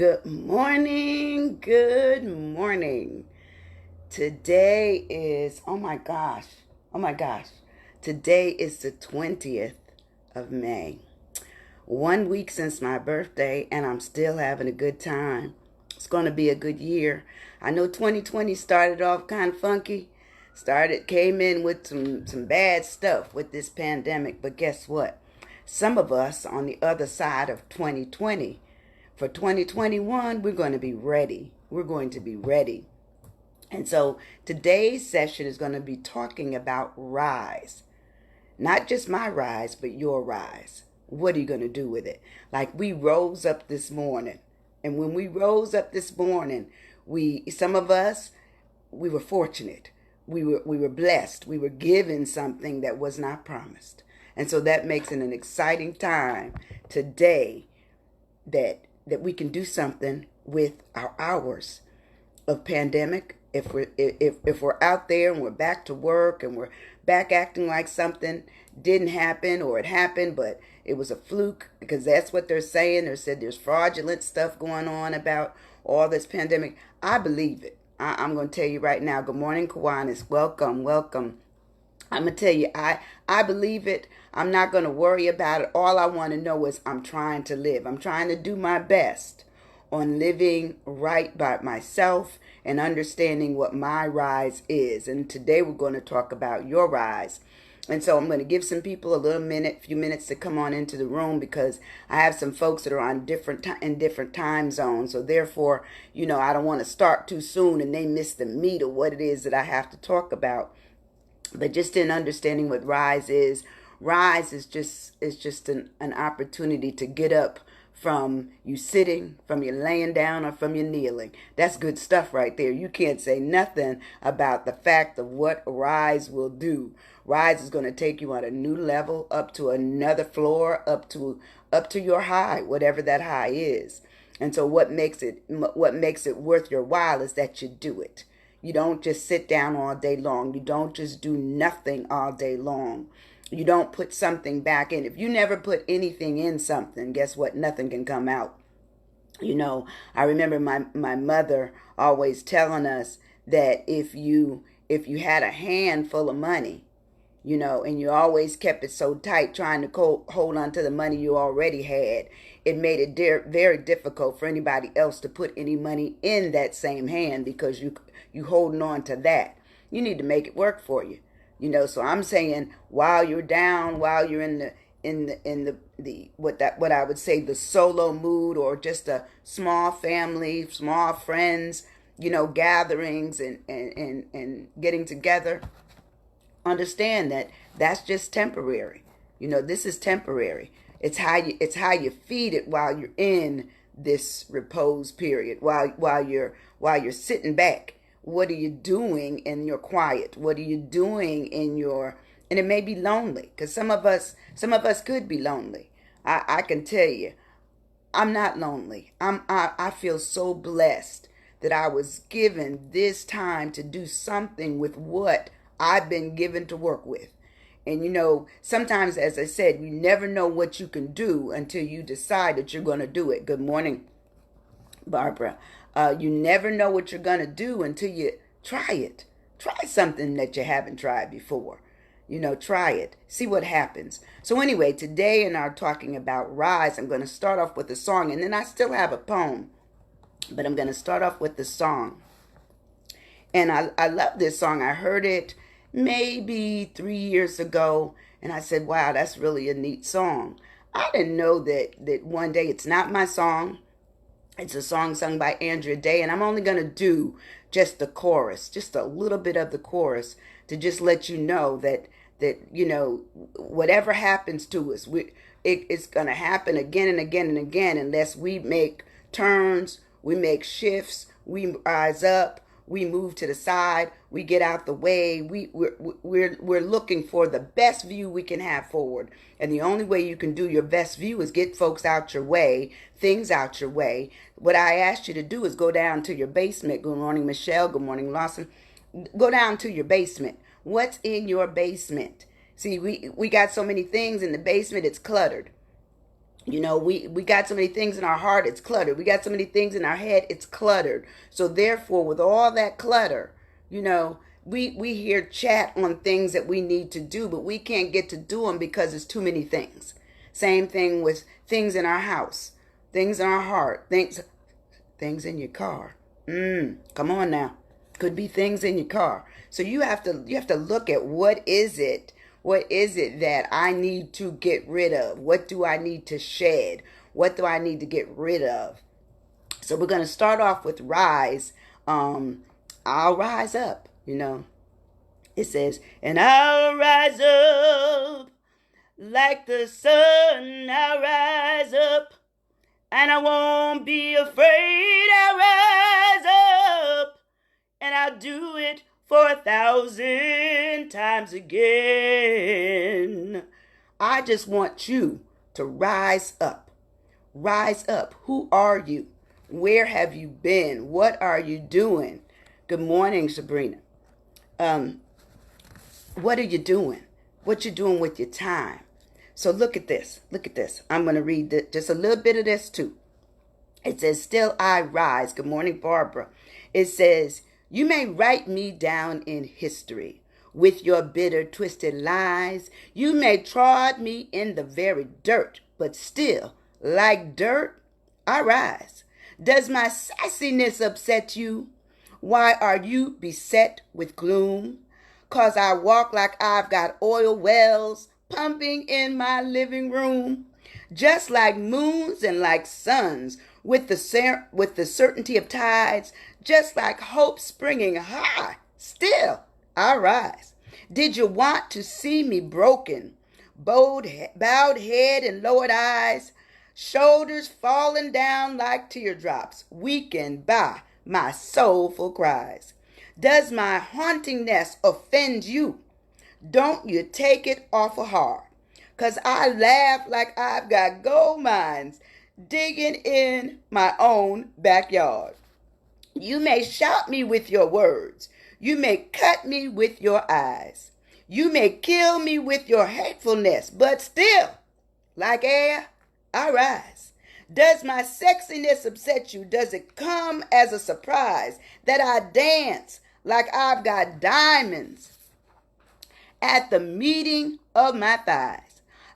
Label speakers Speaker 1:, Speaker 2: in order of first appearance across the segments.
Speaker 1: Good morning. Good morning. Today is, oh my gosh. Today is the 20th of May. 1 week since my birthday, and I'm still having a good time. It's going to be a good year. I know 2020 started off kind of funky. Came in with some bad stuff with this pandemic, but guess what? Some of us on the other side of 2020, for 2021, we're going to be ready. We're going to be ready. And so today's session is going to be talking about rise. Not just my rise, but your rise. What are you going to do with it? Like we rose up this morning. And when we rose up this morning, some of us, we were fortunate. We were blessed. We were given something that was not promised. And so that makes it an exciting time today that we can do something with our hours of pandemic. If we're out there and we're back to work and we're back acting like something didn't happen, or it happened but it was a fluke, because that's what they're saying. They said there's fraudulent stuff going on about all this pandemic. I believe it. I'm going to tell you right now. Good morning, Kiwanis. Welcome. I'm going to tell you, I believe it. I'm not going to worry about it. All I want to know is I'm trying to live. I'm trying to do my best on living right by myself and understanding what my rise is. And today we're going to talk about your rise. And so I'm going to give some people a few minutes to come on into the room, because I have some folks that are on in different time zones. So therefore, I don't want to start too soon and they miss the meat of what it is that I have to talk about. But just in understanding what rise is just an opportunity to get up from you sitting, from you laying down, or from you kneeling. That's good stuff right there. You can't say nothing about the fact of what rise will do. Rise is going to take you on a new level, up to another floor, up to your high, whatever that high is. And so what makes it worth your while is that you do it. You don't just sit down all day long. You don't just do nothing all day long. You don't put something back in. If you never put anything in something, guess what? Nothing can come out. I remember my mother always telling us that if you had a handful of money, and you always kept it so tight trying to hold on to the money you already had, it made it very difficult for anybody else to put any money in that same hand, because you holding on to that. You need to make it work for you. So I'm saying, while you're down, while you're in what I would say the solo mood, or just a small family, small friends, gatherings and getting together, understand that that's just temporary. This is temporary. It's how you feed it while you're in this repose period, while you're sitting back. What are you doing in your quiet? What are you doing and it may be lonely, because some of us could be lonely. I can tell you, I'm not lonely. I feel so blessed that I was given this time to do something with what I've been given to work with. And sometimes, as I said, you never know what you can do until you decide that you're going to do it. Good morning, Barbara. You never know what you're going to do until you try it. Try something that you haven't tried before. Try it. See what happens. So anyway, today in our talking about rise, I'm going to start off with a song, and then I still have a poem, but I'm going to start off with the song. And I love this song. I heard it maybe 3 years ago, and I said, wow, that's really a neat song. I didn't know that one day, it's not my song. It's a song sung by Andrea Day, and I'm only going to do just the chorus, just a little bit of the chorus, to just let you know that whatever happens to us, it's going to happen again and again and again, unless we make turns, we make shifts, we rise up, we move to the side, we get out the way. We're looking for the best view we can have forward. And the only way you can do your best view is get folks out your way, things out your way. What I asked you to do is go down to your basement. Good morning, Michelle. Good morning, Lawson. Go down to your basement. What's in your basement? See, we got so many things in the basement, it's cluttered. We got so many things in our heart, it's cluttered. We got so many things in our head, it's cluttered. So therefore, with all that clutter, you know, we hear chat on things that we need to do, but we can't get to do them because there's too many things. Same thing with things in our house, things in our heart, things in your car. Come on now. Could be things in your car. So you have to look at what is it that I need to get rid of? What do I need to shed? What do I need to get rid of? So we're going to start off with rise. I'll rise up, It says, and I'll rise up like the sun. I'll rise up and I won't be afraid. I'll rise up and I'll do it for 1,000 times again. I just want you to rise up. Rise up. Who are you? Where have you been? What are you doing? Good morning, Sabrina. What are you doing? What you doing with your time? So look at this. Look at this. I'm going to read just a little bit of this too. It says, still I rise. Good morning, Barbara. It says, you may write me down in history with your bitter, twisted lies. You may trod me in the very dirt, but still, like dirt, I rise. Does my sassiness upset you? Why are you beset with gloom? 'Cause I walk like I've got oil wells pumping in my living room, just like moons and like suns, with the certainty of tides, just like hope springing high. Still, I rise. Did you want to see me broken, bowed head and lowered eyes, shoulders falling down like teardrops, weakened by my soulful cries? Does my hauntingness offend you? Don't you take it awful hard, 'cause I laugh like I've got gold mines digging in my own backyard. You may shout me with your words. You may cut me with your eyes. You may kill me with your hatefulness, but still, like air, I rise. Does my sexiness upset you? Does it come as a surprise that I dance like I've got diamonds at the meeting of my thighs?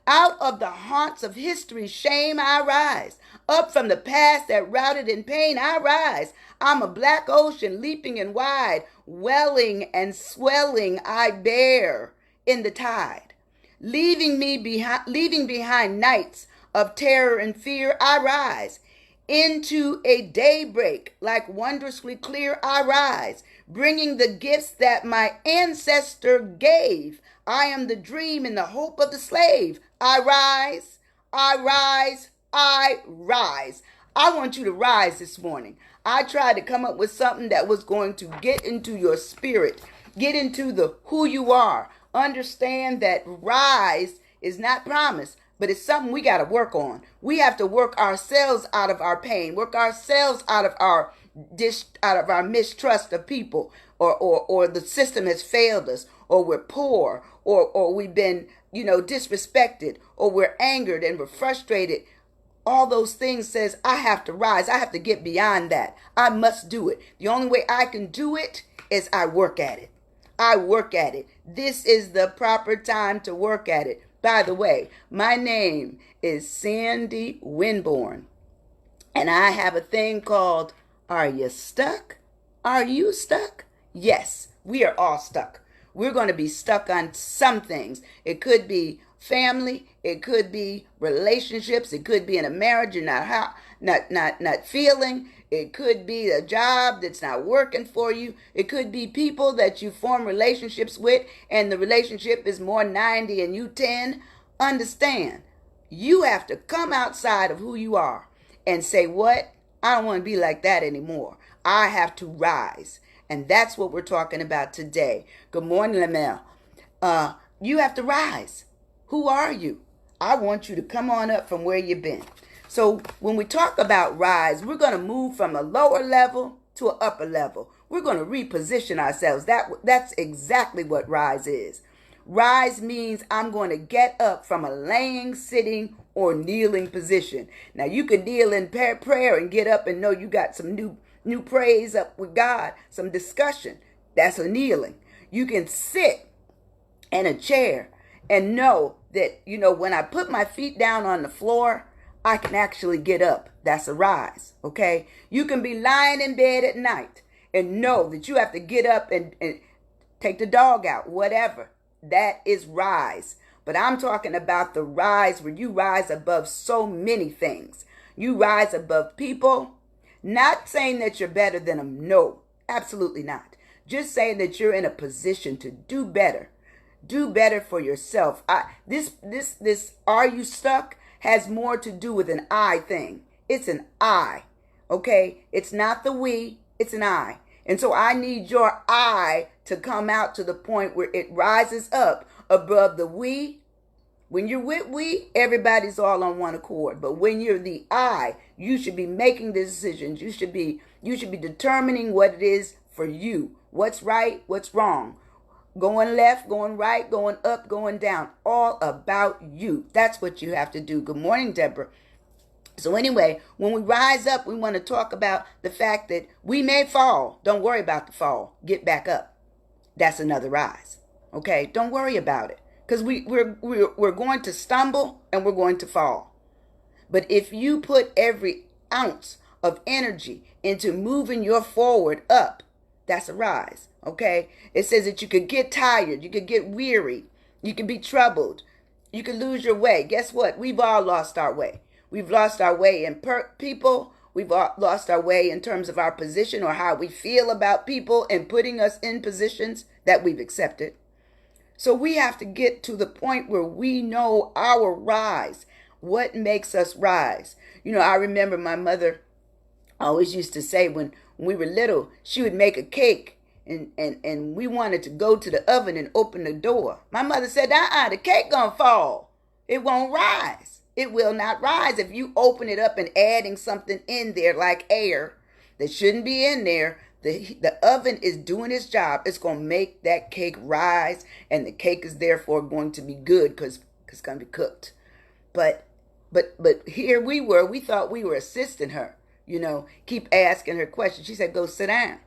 Speaker 1: Out of the haunts of history's shame I rise. Up from the past that routed in pain I rise. I'm a black ocean leaping and wide, welling and swelling I bear in the tide. Leaving behind nights of terror and fear I rise. Into a daybreak like wondrously clear I rise, bringing the gifts that my ancestor gave. I am the dream and the hope of the slave. I rise, I rise, I rise. I want you to rise this morning. I tried to come up with something that was going to get into your spirit, get into the who you are. Understand that rise is not promised, but it's something we got to work on. We have to work ourselves out of our pain, work ourselves out of our mistrust of people, or the system has failed us, or we're poor, or we've been, disrespected, or we're angered and we're frustrated. All those things says, I have to rise. I have to get beyond that. I must do it. The only way I can do it is I work at it. I work at it. This is the proper time to work at it. By the way, my name is Sandy Winborn, and I have a thing called, Are You Stuck? Are you stuck? Yes, we are all stuck. We're going to be stuck on some things. It could be family. It could be relationships. It could be in a marriage you're not feeling. It could be a job that's not working for you. It could be people that you form relationships with and the relationship is more 90 and you 10. Understand, you have to come outside of who you are and say, what? I don't want to be like that anymore. I have to rise. And that's what we're talking about today. Good morning, Lamel. You have to rise. Who are you? I want you to come on up from where you've been. So when we talk about rise, we're going to move from a lower level to an upper level. We're going to reposition ourselves. That's exactly what rise is. Rise means I'm going to get up from a laying, sitting, or kneeling position. Now you can kneel in prayer and get up and know you got some new praise up with God, some discussion. That's a kneeling. You can sit in a chair and know that, when I put my feet down on the floor, I can actually get up. That's a rise, okay? You can be lying in bed at night and know that you have to get up and take the dog out, whatever. That is rise. But I'm talking about the rise where you rise above so many things. You rise above people. Not saying that you're better than them. No, absolutely not. Just saying that you're in a position to do better. Do better for yourself. This are you stuck has more to do with an I thing. It's an I. Okay? It's not the we, it's an I. And so I need your I to come out to the point where it rises up above the we. When you're with we, everybody's all on one accord. But when you're the I, you should be making the decisions. You should be determining what it is for you. What's right, what's wrong. Going left, going right, going up, going down. All about you. That's what you have to do. Good morning, Deborah. So anyway, when we rise up, we want to talk about the fact that we may fall. Don't worry about the fall. Get back up. That's another rise. Okay? Don't worry about it. Because we're going to stumble and we're going to fall. But if you put every ounce of energy into moving your forward up, that's a rise. Okay? It says that you could get tired. You could get weary. You could be troubled. You could lose your way. Guess what? We've all lost our way. We've lost our way in people. We've lost our way in terms of our position or how we feel about people and putting us in positions that we've accepted. So we have to get to the point where we know our rise. What makes us rise? I remember my mother always used to say when we were little, she would make a cake and we wanted to go to the oven and open the door. My mother said, the cake gonna fall. It won't rise. It will not rise if you open it up and adding something in there like air that shouldn't be in there. The oven is doing its job. It's going to make that cake rise, and the cake is therefore going to be good because it's going to be cooked. But here we were. We thought we were assisting her. Keep asking her questions. She said, "Go sit down.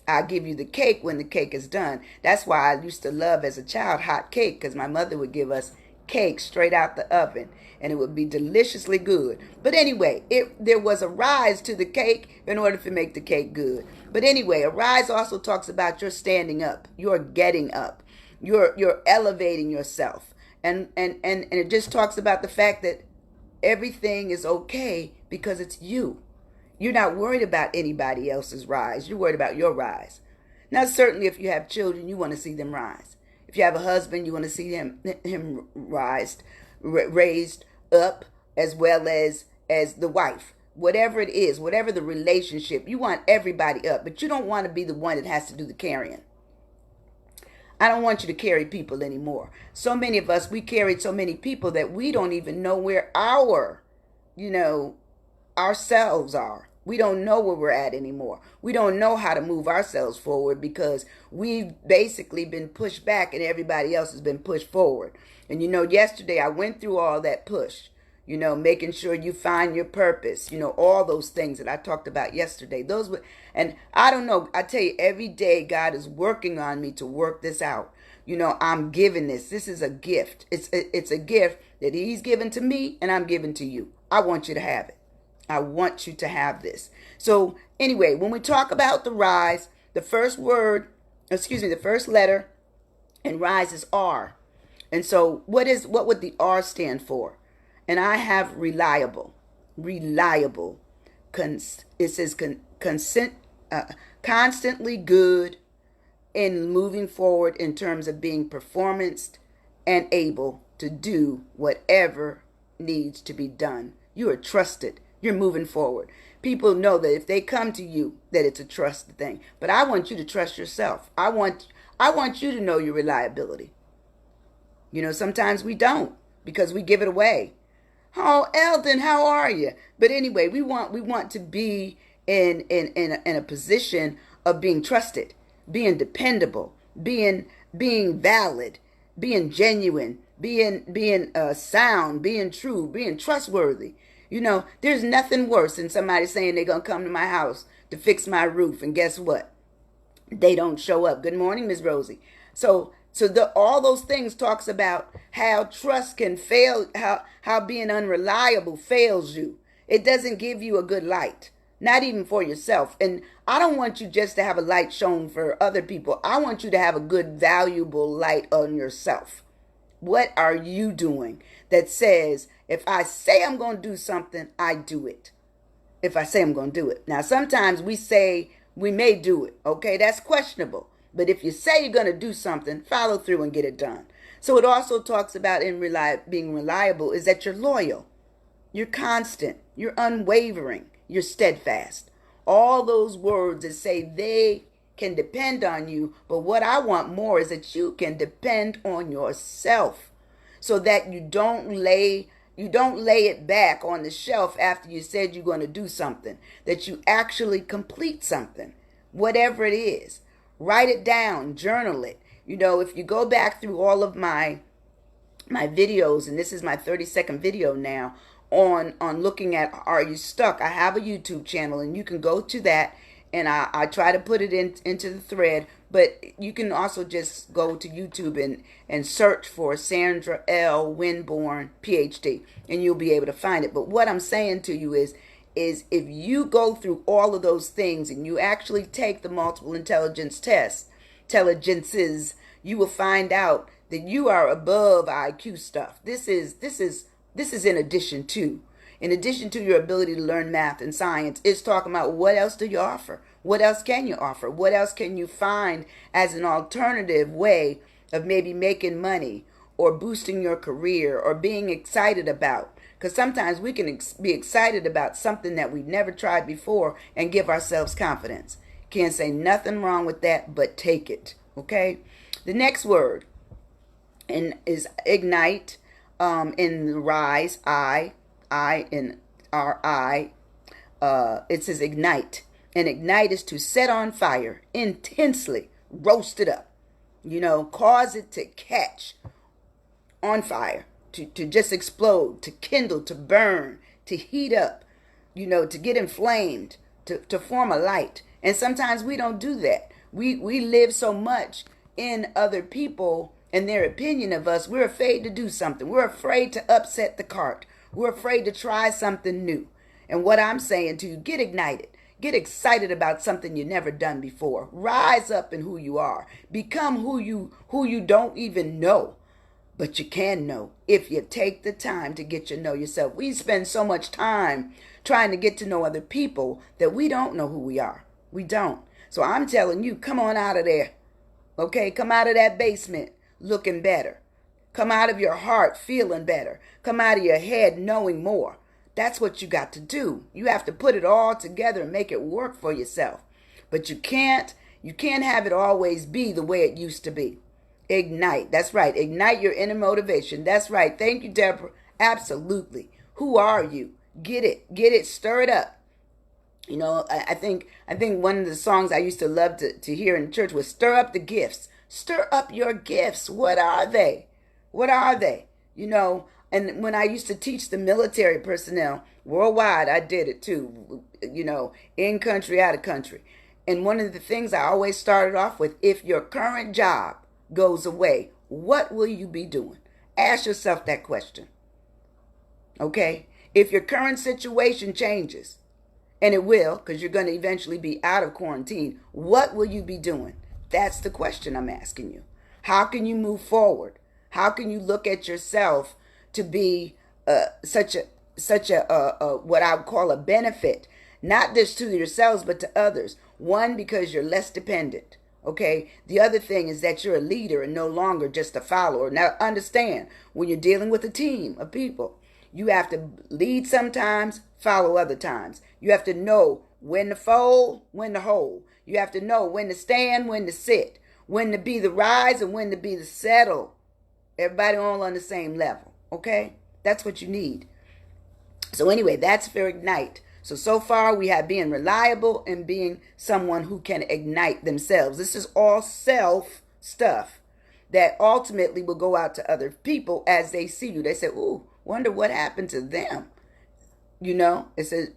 Speaker 1: I'll give you the cake when the cake is done." That's why I used to love as a child hot cake, because my mother would give us cake straight out the oven and it would be deliciously good. But anyway, there was a rise to the cake in order to make the cake good. But anyway, a rise also talks about your standing up, your getting up, you're elevating yourself. And it just talks about the fact that everything is okay because it's you. You're not worried about anybody else's rise. You're worried about your rise. Now, certainly if you have children, you want to see them rise. If you have a husband, you want to see him raised up, as well as the wife. Whatever it is, whatever the relationship, you want everybody up. But you don't want to be the one that has to do the carrying. I don't want you to carry people anymore. So many of us, we carried so many people that we don't even know where ourselves are. We don't know where we're at anymore. We don't know how to move ourselves forward because we've basically been pushed back and everybody else has been pushed forward. And yesterday I went through all that push, making sure you find your purpose, all those things that I talked about yesterday. And I don't know, I tell you, every day God is working on me to work this out. I'm giving this. This is a gift. It's a gift that He's given to me and I'm giving to you. I want you to have it. I want you to have this. So anyway, when we talk about the rise, the first letter in rise is R. And so what would the R stand for? And I have reliable. It says constantly good in moving forward in terms of being performanced and able to do whatever needs to be done. You are trusted. You're moving forward. People know that if they come to you, that it's a trust thing. But I want you to trust yourself. I want you to know your reliability. Sometimes we don't because we give it away. Oh, Eldon, how are you? But anyway, we want to be in a position of being trusted, being dependable, being valid, being genuine, being sound, being true, being trustworthy. You know, there's nothing worse than somebody saying they're gonna come to my house to fix my roof, and guess what? They don't show up. Good morning, Miss Rosie. So all those things talks about how trust can fail, how being unreliable fails you. It doesn't give you a good light, not even for yourself. And I don't want you just to have a light shown for other people. I want you to have a good, valuable light on yourself. What are you doing that says, if I say I'm going to do something, I do it? If I say I'm going to do it. Now, sometimes we say we may do it. Okay, that's questionable. But if you say you're going to do something, follow through and get it done. So it also talks about being reliable is that you're loyal, you're constant, you're unwavering, you're steadfast. All those words that say they can depend on you, but what I want more is that you can depend on yourself, so that you don't lay it back on the shelf after you said you're going to do something, that you actually complete something, whatever it is. Write it down, journal it. You know, if you go back through all of my videos, and this is my 30-second video now on looking at Are You Stuck? I have a YouTube channel, and you can go to that, and I try to put it into the thread, but you can also just go to YouTube and search for Sandra L. Winborn, PhD, and you'll be able to find it. But what I'm saying to you is if you go through all of those things and you actually take the multiple intelligences, you will find out that you are above IQ stuff. This is in addition to. In addition to your ability to learn math and science, it's talking about what else do you offer? What else can you offer? What else can you find as an alternative way of maybe making money or boosting your career or being excited about? Because sometimes we can be excited about something that we've never tried before and give ourselves confidence. Can't say nothing wrong with that, but take it. Okay? The next word is ignite. In rise, in R-I, it says ignite. And ignite is to set on fire, intensely, roast it up. You know, cause it to catch on fire, to just explode, to kindle, to burn, to heat up, you know, to get inflamed, to form a light. And sometimes we don't do that. We live so much in other people and their opinion of us, we're afraid to do something. We're afraid to upset the cart. We're afraid to try something new. And what I'm saying to you, get ignited. Get excited about something you've never done before. Rise up in who you are. Become who you don't even know. But you can know if you take the time to get to know yourself. We spend so much time trying to get to know other people that we don't know who we are. We don't. So I'm telling you, come on out of there. Okay, come out of that basement looking better. Come out of your heart feeling better. Come out of your head knowing more. That's what you got to do. You have to put it all together and make it work for yourself. But you can't have it always be the way it used to be. Ignite. That's right. Ignite your inner motivation. That's right. Thank you, Deborah. Absolutely. Who are you? Get it. Get it. Stir it up. You know, I think one of the songs I used to love to hear in church was Stir Up the Gifts. Stir up your gifts. What are they? What are they? You know, and when I used to teach the military personnel worldwide, I did it too, you know, in country, out of country. And one of the things I always started off with, if your current job goes away, what will you be doing? Ask yourself that question. Okay? If your current situation changes, and it will, because you're going to eventually be out of quarantine, what will you be doing? That's the question I'm asking you. How can you move forward? How can you look at yourself to be such a what I would call a benefit, not just to yourselves but to others? One, because you're less dependent. Okay. The other thing is that you're a leader and no longer just a follower. Now understand, when you're dealing with a team of people, you have to lead sometimes, follow other times. You have to know when to fold, when to hold. You have to know when to stand, when to sit, when to be the rise and when to be the settle. Everybody all on the same level. Okay? That's what you need. So anyway, that's for ignite. So far we have being reliable and being someone who can ignite themselves. This is all self stuff. that ultimately will go out to other people as they see you. They say, ooh, wonder what happened to them. It says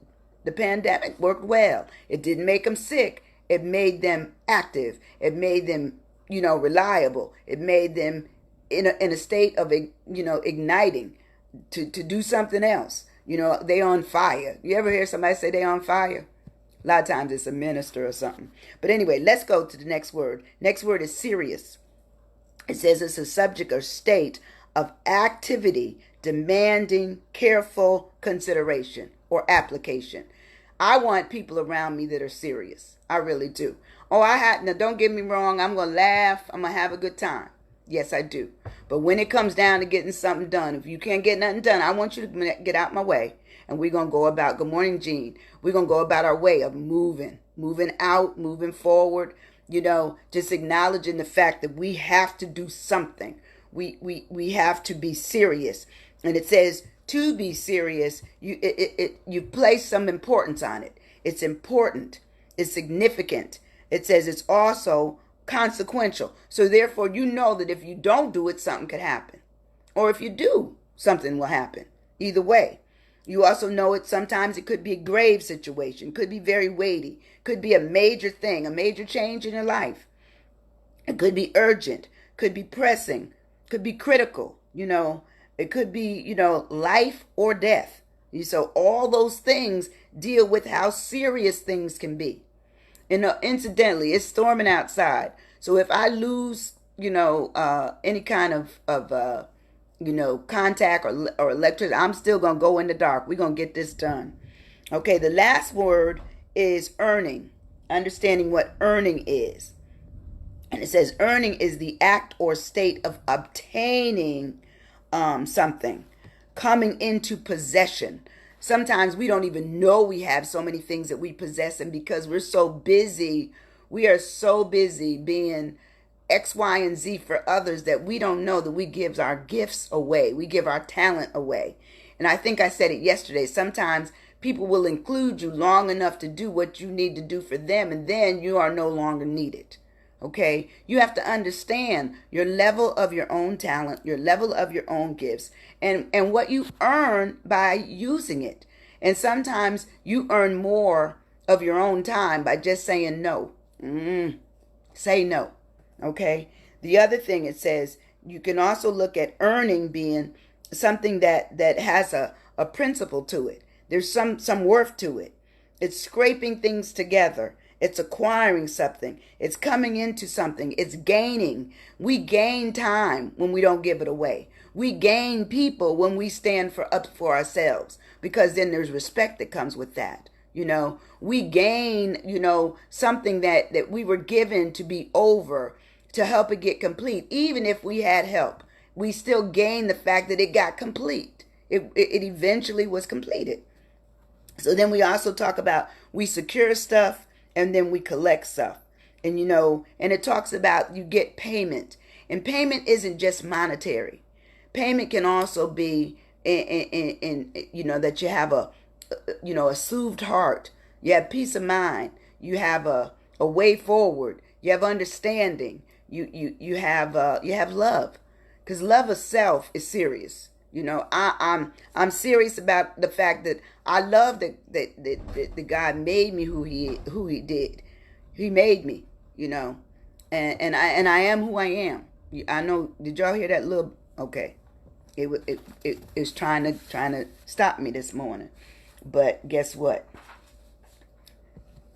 Speaker 1: the pandemic worked well. It didn't make them sick. It made them active. It made them, reliable. It made them in a state of, igniting to do something else. They on fire. You ever hear somebody say they on fire? A lot of times it's a minister or something. But anyway, let's go to the next word. Next word is serious. It says it's a subject or state of activity demanding careful consideration or application. I want people around me that are serious. I really do. Now don't get me wrong. I'm going to laugh. I'm going to have a good time. Yes, I do. But when it comes down to getting something done, if you can't get nothing done, I want you to get out my way. And we're going to go about, good morning, Jean. We're going to go about our way of moving out, moving forward, just acknowledging the fact that we have to do something. We have to be serious. And it says to be serious, you place some importance on it. It's important. It's significant. It says it's also consequential. So therefore, that if you don't do it, something could happen. Or if you do, something will happen. Either way. You also know sometimes it could be a grave situation, could be very weighty, could be a major thing, a major change in your life. It could be urgent, could be pressing, could be critical, it could be, life or death. So all those things deal with how serious things can be. And incidentally, it's storming outside. So if I lose, any kind of contact or electricity, I'm still going to go in the dark. We're going to get this done. Okay, the last word is earning. Understanding what earning is. And it says earning is the act or state of obtaining something, coming into possession. Sometimes we don't even know we have so many things that we possess, and because we are so busy being X, Y, and Z for others that we don't know that we give our gifts away. We give our talent away. And I think I said it yesterday. Sometimes people will include you long enough to do what you need to do for them, and then you are no longer needed. Okay? You have to understand your level of your own talent, your level of your own gifts, and what you earn by using it. And sometimes you earn more of your own time by just saying no. Say no. Okay. The other thing it says, you can also look at earning being something that has a principle to it. There's some worth to it. It's scraping things together. It's acquiring something. It's coming into something. It's gaining. We gain time when we don't give it away. We gain people when we stand up for ourselves, because then there's respect that comes with that. We gain, something that we were given to be over, to help it get complete. Even if we had help, we still gain the fact that it got complete. It eventually was completed. So then we also talk about we secure stuff and then we collect stuff. And, and it talks about you get payment. And payment isn't just monetary. Payment can also be in that you have a soothed heart. You have peace of mind. You have a way forward. You have understanding. You have love, because love of self is serious. I'm serious about the fact that I love that the God made me who he did. He made me, and I am who I am. I know. Did y'all hear that little? Okay, it is trying to stop me this morning, but guess what?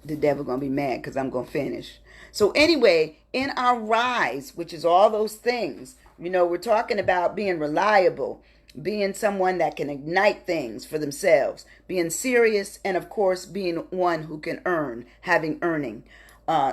Speaker 1: The devil gonna be mad because I'm gonna finish. So anyway, in our rise, which is all those things, we're talking about being reliable, being someone that can ignite things for themselves, being serious, and of course, being one who can earning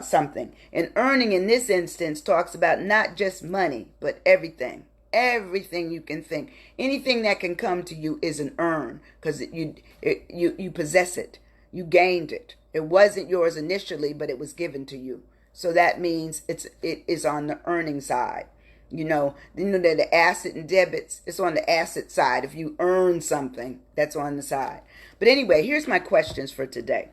Speaker 1: something. And earning in this instance talks about not just money, but everything. Everything you can think. Anything that can come to you is an earn, because you possess it. You gained it. It wasn't yours initially, but it was given to you. So that means it is on the earning side. That the asset and debits, it's on the asset side. If you earn something, that's on the side. But anyway, here's my questions for today.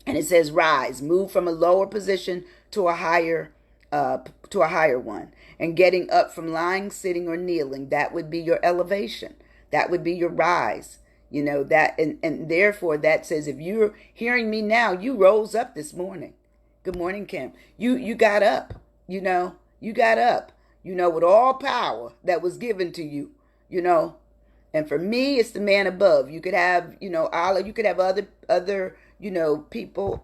Speaker 1: And it says rise, move from a lower position to a higher one. And getting up from lying, sitting, or kneeling, that would be your elevation. That would be your rise. That, and therefore that says, if you're hearing me now, you rose up this morning. Good morning, Kim. You got up, you got up, with all power that was given to you, And for me, it's the man above. You could have, Allah, you could have other, people,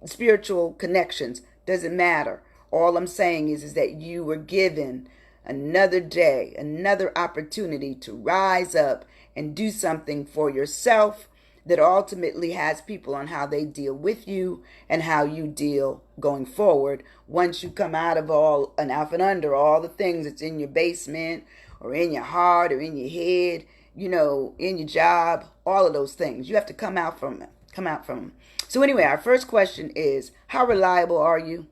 Speaker 1: spiritual connections. Doesn't matter. All I'm saying is that you were given another day, another opportunity to rise up and do something for yourself that ultimately has people on how they deal with you and how you deal going forward once you come out of all and out and under all the things that's in your basement or in your heart or in your head, in your job, all of those things. You have to come out from it. So anyway, our first question is, how reliable are you?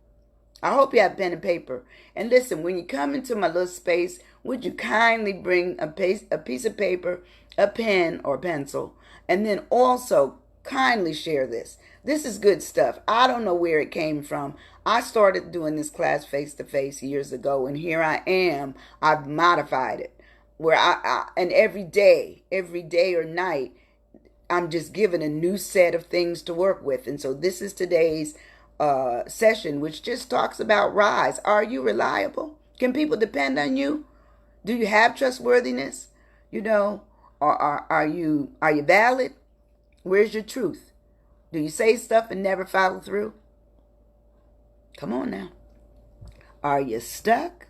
Speaker 1: I hope you have pen and paper. And listen, when you come into my little space, would you kindly bring a piece of paper, a pen or pencil, and then also kindly share this. This is good stuff. I don't know where it came from. I started doing this class face-to-face years ago, and here I am. I've modified it. Where and every day or night, I'm just given a new set of things to work with. And so this is today's session, which just talks about rise. Are you reliable? Can people depend on you? Do you have trustworthiness? Are you valid? Where's your truth? Do you say stuff and never follow through? Come on now. Are you stuck?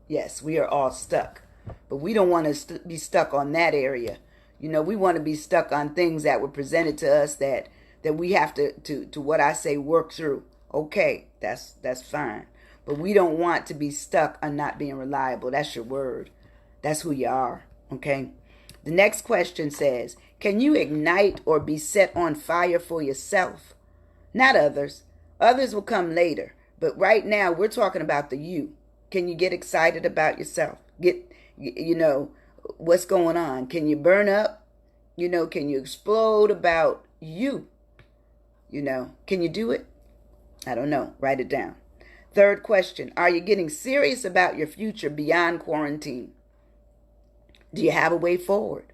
Speaker 1: Yes, we are all stuck. But we don't want to be stuck on that area. We want to be stuck on things that were presented to us that we have to what I say, work through. Okay, that's fine. But we don't want to be stuck on not being reliable. That's your word. That's who you are. Okay. The next question says, can you ignite or be set on fire for yourself? Not others. Others will come later. But right now, we're talking about the you. Can you get excited about yourself? What's going on? Can you burn up? Can you explode about you? Can you do it? I don't know. Write it down. Third question, are you getting serious about your future beyond quarantine? Do you have a way forward?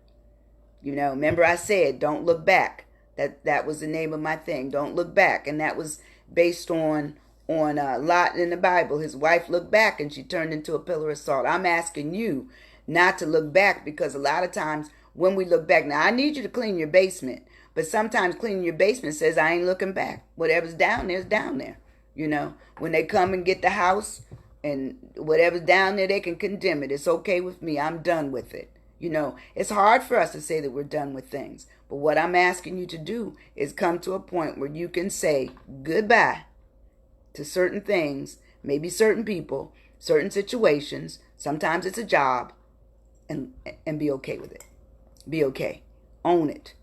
Speaker 1: Remember I said, don't look back. That was the name of my thing. Don't look back. And that was based on Lot in the Bible. His wife looked back and she turned into a pillar of salt. I'm asking you not to look back, because a lot of times when we look back, now I need you to clean your basement, but sometimes cleaning your basement says I ain't looking back. Whatever's down there is down there. When they come and get the house and whatever's down there, they can condemn it. It's okay with me. I'm done with it. It's hard for us to say that we're done with things. But what I'm asking you to do is come to a point where you can say goodbye to certain things, maybe certain people, certain situations. Sometimes it's a job, and be okay with it. Be okay. Own it.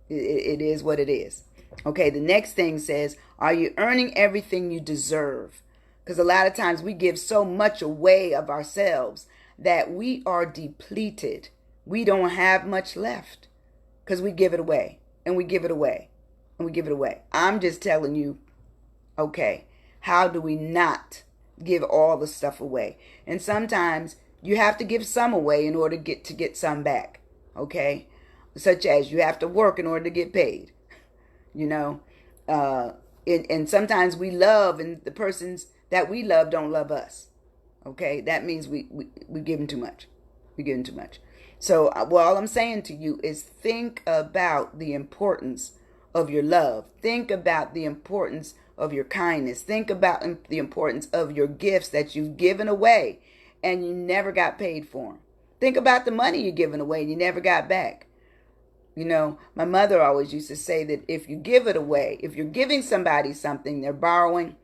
Speaker 1: It is what it is. Okay, the next thing says, are you earning everything you deserve? Because a lot of times we give so much away of ourselves that we are depleted. We don't have much left because we give it away and we give it away and we give it away. I'm just telling you, okay, how do we not give all the stuff away? And sometimes you have to give some away in order to get some back, okay? Such as you have to work in order to get paid, and sometimes we love, and the persons that we love don't love us, okay? That means we give them too much. We give them too much. So all I'm saying to you is think about the importance of your love. Think about the importance of your kindness. Think about the importance of your gifts that you've given away and you never got paid for them. Think about the money you're giving away and you never got back. My mother always used to say that if you give it away, if you're giving somebody something, they're borrowing.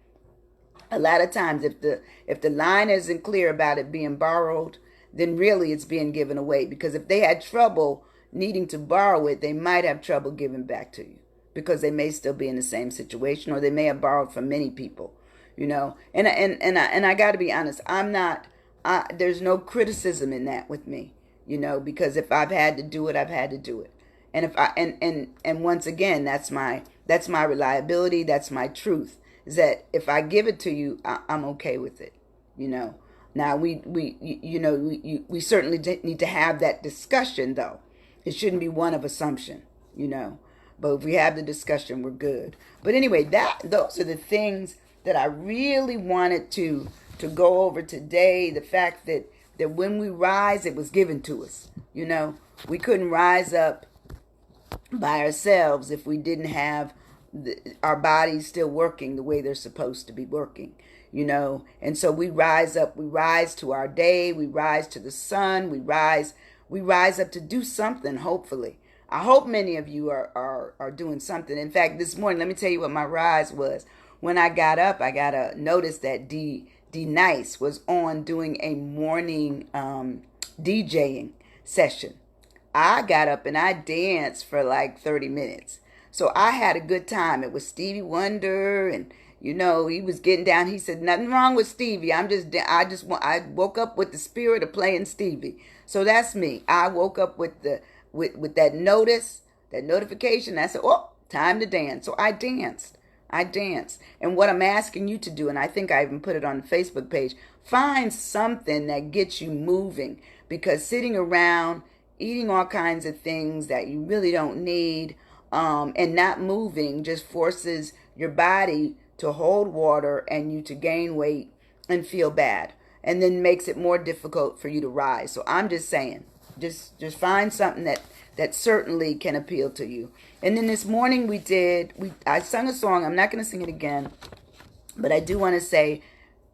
Speaker 1: A lot of times if the line isn't clear about it being borrowed, then really it's being given away. Because if they had trouble needing to borrow it, they might have trouble giving back to you, because they may still be in the same situation, or they may have borrowed from many people, And I got to be honest, there's no criticism in that with me, because if I've had to do it, I've had to do it. And if and once again, that's my reliability, that's my truth. is that if I give it to you, I'm okay with it. You know. Now we certainly need to have that discussion though. It shouldn't be one of assumption. You know. But if we have the discussion, we're good. But anyway, those are the things that I really wanted to go over today. The fact that when we rise, it was given to us. You know, we couldn't rise up by ourselves if we didn't have our bodies still working the way they're supposed to be working. You know, and so we rise up. We rise to our day. We rise to the sun. We rise up to do something. Hopefully. I hope many of you are doing something. In fact, this morning, let me tell you what my rise was. When I got up, I got a notice that D Nice was on doing a morning DJing session. I got up and I danced for like 30 minutes. So I had a good time. It was Stevie Wonder, and you know, he was getting down. He said, nothing wrong with Stevie. I woke up with the spirit of playing Stevie. So that's me. I woke up with that notification. I said, oh, time to dance. So I danced. And what I'm asking you to do, and I think I even put it on the Facebook page, find something that gets you moving. Because sitting around, eating all kinds of things that you really don't need, and not moving just forces your body to hold water and you to gain weight and feel bad. And then makes it more difficult for you to rise. So I'm just saying, just find something that certainly can appeal to you. And then this morning I sung a song. I'm not going to sing it again, but I do want to say,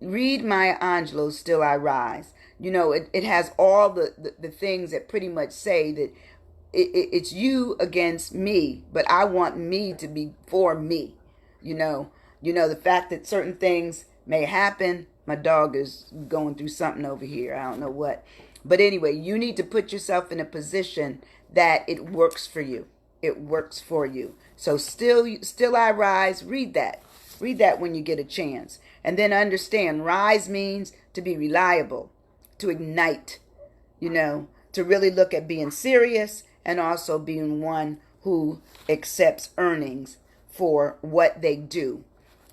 Speaker 1: read Maya Angelou's Still I Rise. You know, it has all the things that pretty much say that it's you against me, but I want me to be for me. You know, the fact that certain things may happen. My dog is going through something over here. I don't know what. But anyway, you need to put yourself in a position that it works for you. It works for you. So still I rise. Read that. Read that when you get a chance. And then understand, rise means to be reliable, to ignite, you know, to really look at being serious and also being one who accepts earnings for what they do.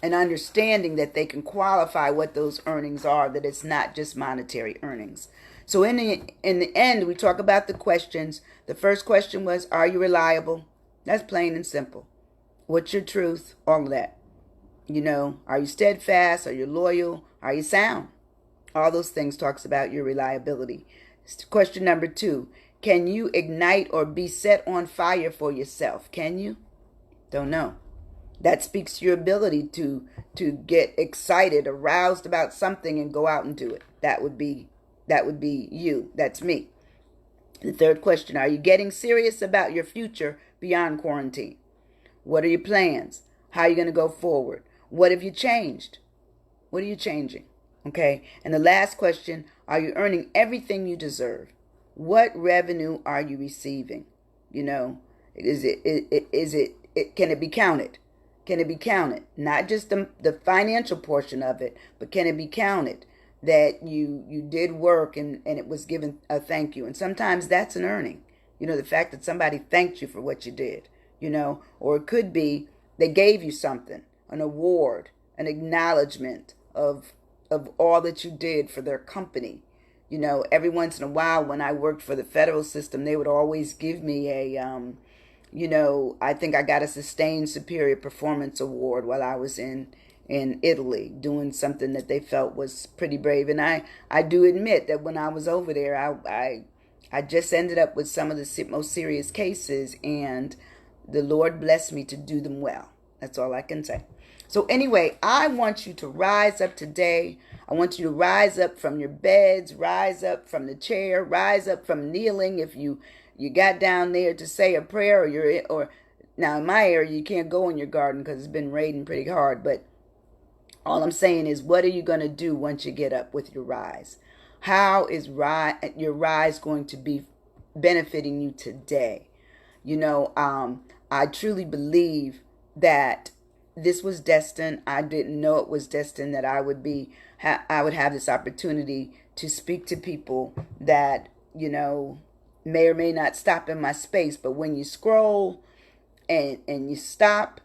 Speaker 1: And understanding that they can qualify what those earnings are, that it's not just monetary earnings. So in the end, we talk about the questions. The first question was, are you reliable? That's plain and simple. What's your truth? All of that. You know, are you steadfast? Are you loyal? Are you sound? All those things talks about your reliability. Question number 2, can you ignite or be set on fire for yourself? Can you? Don't know. That speaks to your ability to get excited, aroused about something and go out and do it. That would be you. That's me. The third question, are you getting serious about your future beyond quarantine? What are your plans? How are you going to go forward? What have you changed? What are you changing? Okay. And the last question, are you earning everything you deserve? What revenue are you receiving? You know, can it be counted? Can it be counted? Not just the financial portion of it, but can it be counted that you did work and it was given a thank you? And sometimes that's an earning. You know, the fact that somebody thanked you for what you did, you know, or it could be they gave you something, an award, an acknowledgement of all that you did for their company. You know, every once in a while when I worked for the federal system, they would always give me a you know, I think I got a Sustained Superior Performance Award while I was in Italy doing something that they felt was pretty brave. And I do admit that when I was over there, I just ended up with some of the most serious cases, and the Lord blessed me to do them well. That's all I can say. So anyway, I want you to rise up today. I want you to rise up from your beds, rise up from the chair, rise up from kneeling if you got down there to say a prayer, or now in my area you can't go in your garden because it's been raining pretty hard. But all I'm saying is, what are you going to do once you get up with your rise? How is your rise going to be benefiting you today? You know, I truly believe that this was destined. I didn't know it was destined that I would have this opportunity to speak to people that, you know, may or may not stop in my space. But when you scroll and you stop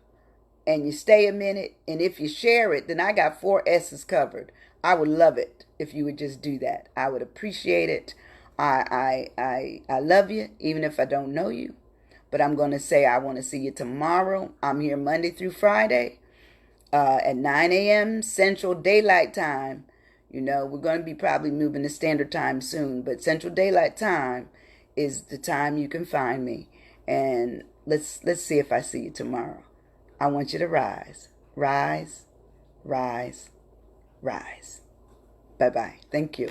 Speaker 1: and you stay a minute, and if you share it, then I got 4 S's covered. I would love it if you would just do that. I would appreciate it. I love you, even if I don't know you. But I'm going to say I want to see you tomorrow. I'm here Monday through Friday at 9 a.m. Central Daylight Time. You know, we're going to be probably moving to Standard Time soon, but Central Daylight Time is the time you can find me. And let's see if I see you tomorrow. I want you to rise. Rise, rise, rise. Bye-bye. Thank you.